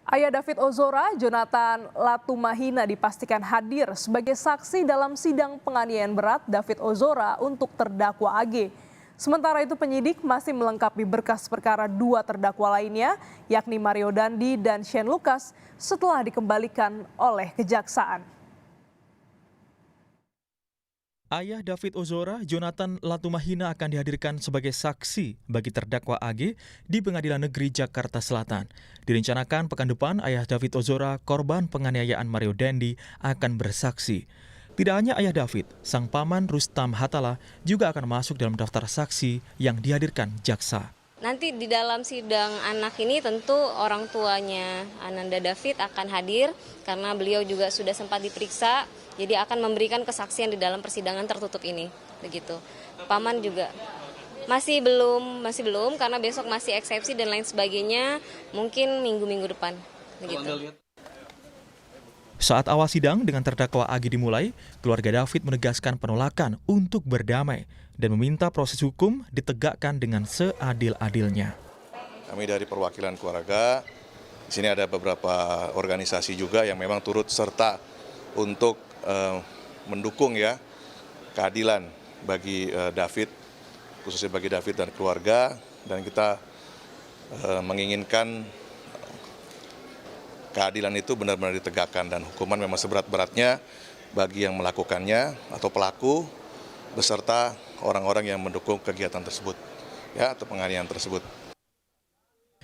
Ayah David Ozora, Jonathan Latumahina dipastikan hadir sebagai saksi dalam sidang penganiayaan berat David Ozora untuk terdakwa AG. Sementara itu penyidik masih melengkapi berkas perkara dua terdakwa lainnya, yakni Mario Dandi dan Shane Lucas, setelah dikembalikan oleh kejaksaan. Ayah David Ozora, Jonathan Latumahina akan dihadirkan sebagai saksi bagi terdakwa AG di Pengadilan Negeri Jakarta Selatan. Direncanakan pekan depan ayah David Ozora, korban penganiayaan Mario Dandi, akan bersaksi. Tidak hanya ayah David, sang paman Rustam Hatala juga akan masuk dalam daftar saksi yang dihadirkan jaksa. Nanti di dalam sidang anak ini tentu orang tuanya Ananda David akan hadir karena beliau juga sudah sempat diperiksa, jadi akan memberikan kesaksian di dalam persidangan tertutup ini, begitu. Paman juga masih belum karena besok masih eksepsi dan lain sebagainya, mungkin minggu-minggu depan, begitu. Saat awal sidang dengan terdakwa AG dimulai, keluarga David menegaskan penolakan untuk berdamai dan meminta proses hukum ditegakkan dengan seadil-adilnya. Kami dari perwakilan keluarga, di sini ada beberapa organisasi juga yang memang turut serta untuk mendukung ya keadilan bagi David, khususnya bagi David dan keluarga, dan kita menginginkan keadilan itu benar-benar ditegakkan dan hukuman memang seberat-beratnya bagi yang melakukannya atau pelaku beserta orang-orang yang mendukung kegiatan tersebut ya atau penganiayaan tersebut.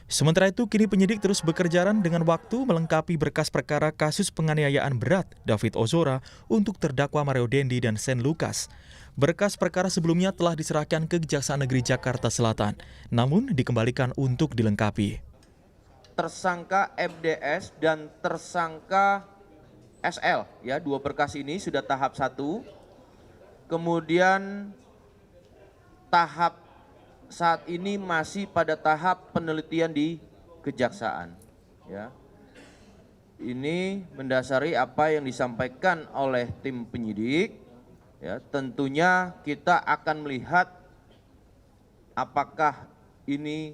Sementara itu, kini penyidik terus bekerjaan dengan waktu melengkapi berkas perkara kasus penganiayaan berat David Ozora untuk terdakwa Mario Dandi dan Shane Lucas. Berkas perkara sebelumnya telah diserahkan ke Kejaksaan Negeri Jakarta Selatan, namun dikembalikan untuk dilengkapi. Tersangka FDS dan tersangka SL, ya, dua berkas ini sudah tahap 1. Kemudian tahap saat ini masih pada tahap penelitian di kejaksaan, ya. Ini mendasari apa yang disampaikan oleh tim penyidik, ya. Tentunya kita akan melihat apakah ini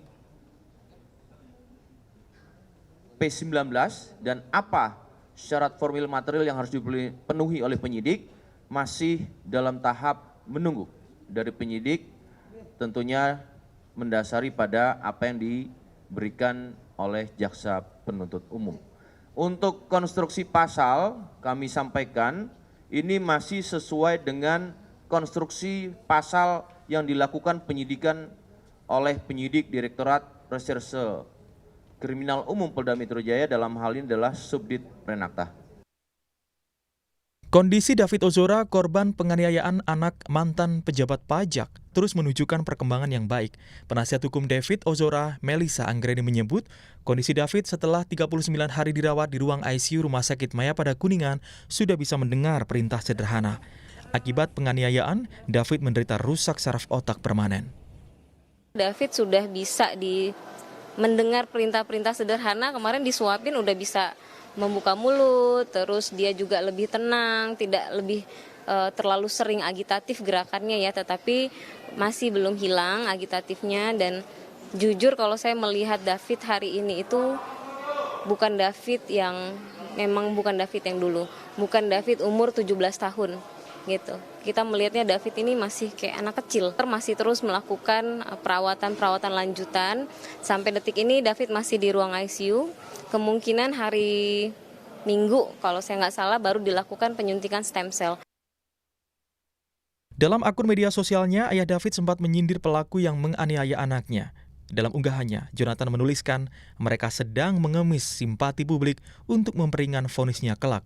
P19 dan apa syarat formil material yang harus dipenuhi oleh penyidik masih dalam tahap menunggu dari penyidik, tentunya mendasari pada apa yang diberikan oleh jaksa penuntut umum. Untuk konstruksi pasal kami sampaikan ini masih sesuai dengan konstruksi pasal yang dilakukan penyidikan oleh penyidik Direktorat Reserse Kriminal Umum Polda Metro Jaya, dalam hal ini adalah Subdit Renakta. Kondisi David Ozora, korban penganiayaan anak mantan pejabat pajak, terus menunjukkan perkembangan yang baik. Penasihat hukum David Ozora, Melissa Anggreni, menyebut kondisi David setelah 39 hari dirawat di ruang ICU Rumah Sakit Mayapada Kuningan sudah bisa mendengar perintah sederhana. Akibat penganiayaan, David menderita rusak saraf otak permanen. David sudah bisa mendengar perintah-perintah sederhana, kemarin disuapin udah bisa membuka mulut, terus dia juga lebih tenang, tidak lebih terlalu sering agitatif gerakannya ya, tetapi masih belum hilang agitatifnya. Dan jujur kalau saya melihat David hari ini itu bukan David yang dulu, bukan David umur 17 tahun gitu. Kita melihatnya David ini masih kayak anak kecil, masih terus melakukan perawatan lanjutan. Sampai detik ini David masih di ruang ICU. Kemungkinan hari Minggu kalau saya nggak salah baru dilakukan penyuntikan stem cell. Dalam akun media sosialnya, ayah David sempat menyindir pelaku yang menganiaya anaknya. Dalam unggahannya, Jonathan menuliskan mereka sedang mengemis simpati publik untuk memperingan vonisnya kelak.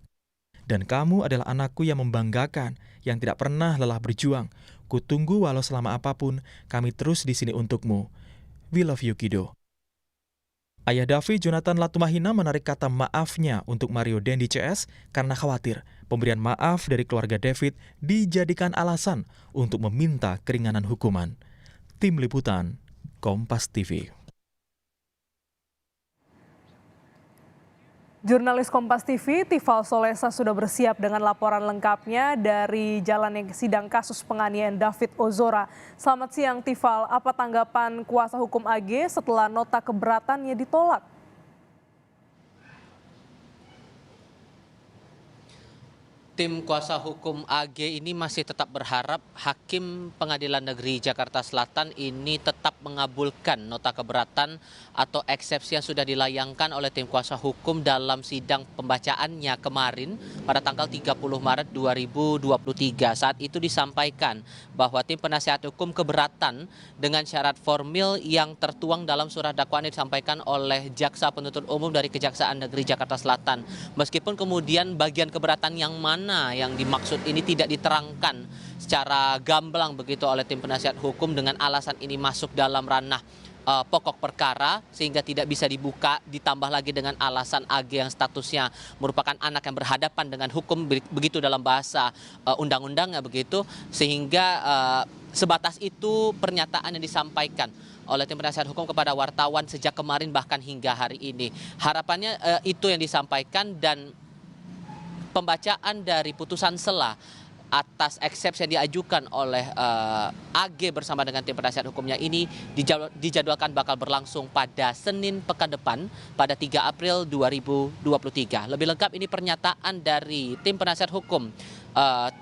Dan kamu adalah anakku yang membanggakan, yang tidak pernah lelah berjuang. Kutunggu walau selama apapun, kami terus di sini untukmu. We love you, Kido. Ayah David, Jonathan Latumahina, menarik kata maafnya untuk Mario Dandi CS karena khawatir pemberian maaf dari keluarga David dijadikan alasan untuk meminta keringanan hukuman. Tim Liputan, Kompas TV. Jurnalis Kompas TV, Tifal Solesa sudah bersiap dengan laporan lengkapnya dari jalannya sidang kasus penganiayaan David Ozora. Selamat siang Tifal, apa tanggapan kuasa hukum AG setelah nota keberatannya ditolak? Tim kuasa hukum AG ini masih tetap berharap Hakim Pengadilan Negeri Jakarta Selatan ini tetap mengabulkan nota keberatan atau eksepsi yang sudah dilayangkan oleh tim kuasa hukum dalam sidang pembacaannya kemarin pada tanggal 30 Maret 2023. Saat itu disampaikan bahwa tim penasihat hukum keberatan dengan syarat formil yang tertuang dalam surat dakwaan yang disampaikan oleh Jaksa Penuntut Umum dari Kejaksaan Negeri Jakarta Selatan. Meskipun kemudian bagian keberatan yang mana yang dimaksud ini tidak diterangkan secara gamblang begitu oleh tim penasihat hukum dengan alasan ini masuk dalam ranah pokok perkara sehingga tidak bisa dibuka, ditambah lagi dengan alasan AG yang statusnya merupakan anak yang berhadapan dengan hukum begitu dalam bahasa undang-undangnya begitu, sehingga sebatas itu pernyataan yang disampaikan oleh tim penasihat hukum kepada wartawan sejak kemarin bahkan hingga hari ini. Harapannya itu yang disampaikan, dan pembacaan dari putusan sela atas eksepsi yang diajukan oleh AG bersama dengan tim penasihat hukumnya ini dijadwalkan bakal berlangsung pada Senin pekan depan pada 3 April 2023. Lebih lengkap ini pernyataan dari tim penasihat hukum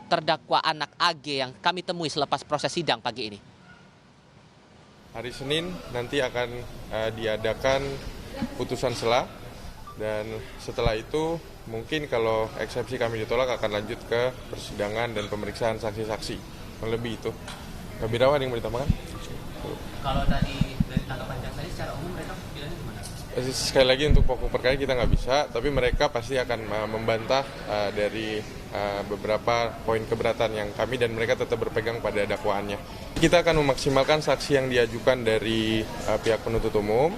terdakwa anak AG yang kami temui selepas proses sidang pagi ini. Hari Senin nanti akan diadakan putusan sela, dan setelah itu mungkin kalau eksepsi kami ditolak akan lanjut ke persidangan dan pemeriksaan saksi-saksi. Lebih itu. Lebih Irawan yang mau ditambahkan? Kalau dari tanggapan jaksa ini secara umum mereka bilangnya gimana? Sekali lagi untuk pokok perkara kita nggak bisa, tapi mereka pasti akan membantah dari beberapa poin keberatan yang kami, dan mereka tetap berpegang pada dakwaannya. Kita akan memaksimalkan saksi yang diajukan dari pihak penuntut umum,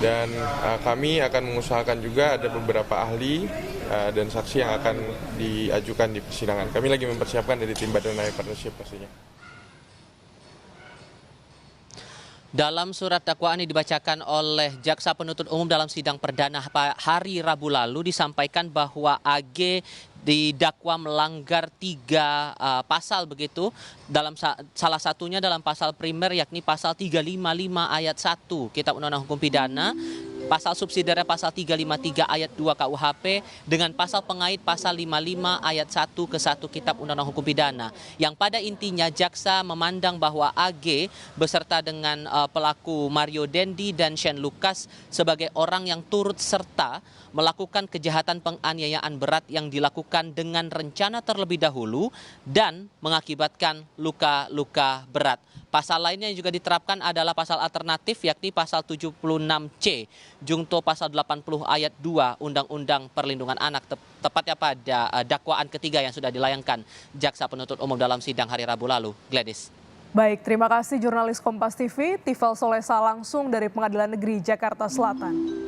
dan kami akan mengusahakan juga ada beberapa ahli dan saksi yang akan diajukan di persidangan. Kami lagi mempersiapkan dari tim Badan Partnership pastinya. Dalam surat dakwaan yang dibacakan oleh Jaksa Penuntut Umum dalam sidang perdana hari Rabu lalu disampaikan bahwa AG didakwa melanggar 3 pasal begitu, dalam salah satunya dalam pasal primer yakni pasal 355 ayat 1 Kitab Undang-Undang Hukum Pidana, pasal subsidiarnya pasal 353 ayat 2 KUHP, dengan pasal pengait pasal 55 ayat 1 ke 1 Kitab Undang-Undang Hukum Pidana, yang pada intinya jaksa memandang bahwa AG beserta dengan pelaku Mario Dendi dan Shane Lucas sebagai orang yang turut serta melakukan kejahatan penganiayaan berat yang dilakukan dengan rencana terlebih dahulu dan mengakibatkan luka-luka berat. Pasal lainnya yang juga diterapkan adalah pasal alternatif yakni pasal 76C jungto pasal 80 ayat 2 Undang-Undang Perlindungan Anak, tepatnya pada dakwaan ketiga yang sudah dilayangkan Jaksa Penuntut Umum dalam sidang hari Rabu lalu. Gladys. Baik, terima kasih jurnalis Kompas TV, Tifel Solesa langsung dari Pengadilan Negeri Jakarta Selatan.